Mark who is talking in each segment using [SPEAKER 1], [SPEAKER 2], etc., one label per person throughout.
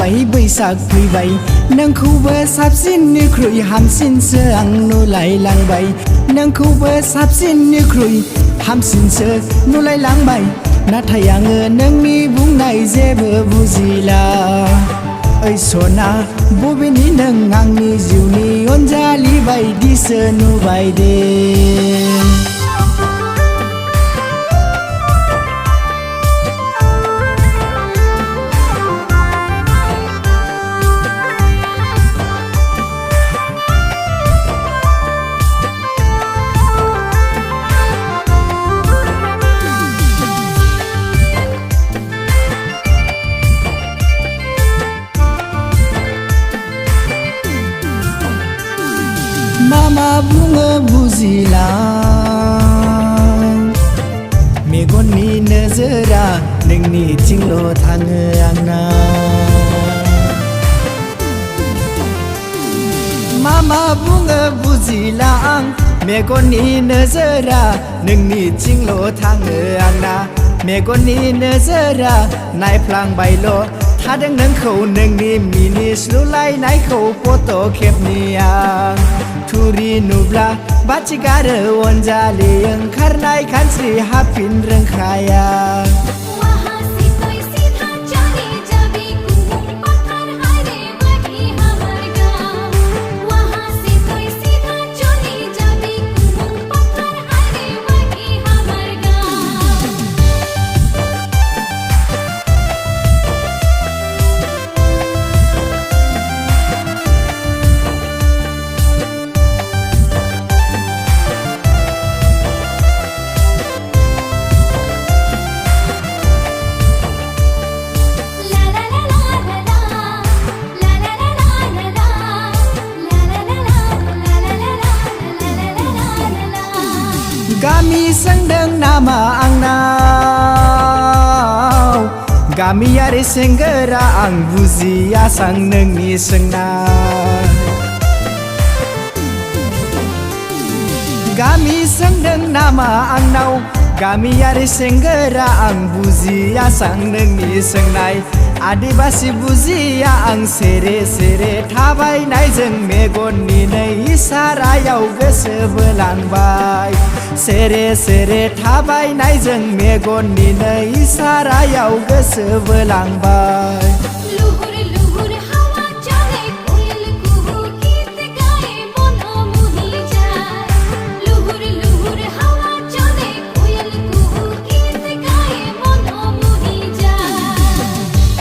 [SPEAKER 1] थांबाय बैसाग फैबाय नोंखौबो साबसिननिख्रुइ हामसिनसो आं नुलायलांबाय नोंखौबो साबसिननिख्रुइ हामसिनसो नुलायलांबाय नाथाय आङो नोंनि बुंनाय जेबो बुजिला ओइ सना बबेनि नों आंनि जिउनि अनजालि बायदिसो नुबाय दे मा बुङो बुजिला मेगननि नोजोरा नोंनिथिंल' थाङो आंना मा बुङो बुजिला आं मेगननि नोजोरा नोंनिथिंल' थाङो आंना मेगननि नोजोरा नायफ्लांबायल' थादों नोंखौ नोंनि मिनिस्लुलायनायखौ फट' खेबनि आं थुरि नुब्ला बाथि गारो अनजालि ओंखारनाय खानस्रि हाफिन रोंखाया गामि सोंदों नामा आंनाव गामियारि सेंग्रा आं बुजिया सां नोंनि सोंनाय गामि सोंदों नामा आंनाव गामियारि सेंग्रा आं बुजिया सां नोंनि सोंनाय आदिबासि बुजिया आं सेरे सेरे थाबायनायजों मेगननि नै इसारायाव गोसो बोलांबाय सेरे सेरे थाबायनायजों मेगननि नै इसारायाव गोसो बोलांबाय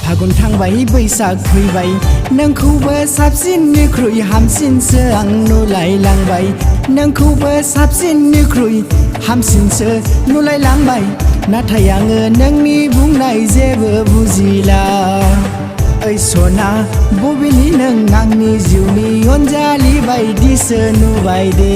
[SPEAKER 1] फागुन थांबाय बैसाग फैबाय नोंखौबो साबसिननिख्रुइ हामसिनसो आं नुलायलांबाय नोंखौबो साबसिननिख्रुइ हामसिनसो नुलायलांबाय नाथाय आङो नोंनि बुंनाय जेबो बुजिला ओइ सना बबेनि नों आंनि जिउनि अनजालि बायदिसो नुबाय दे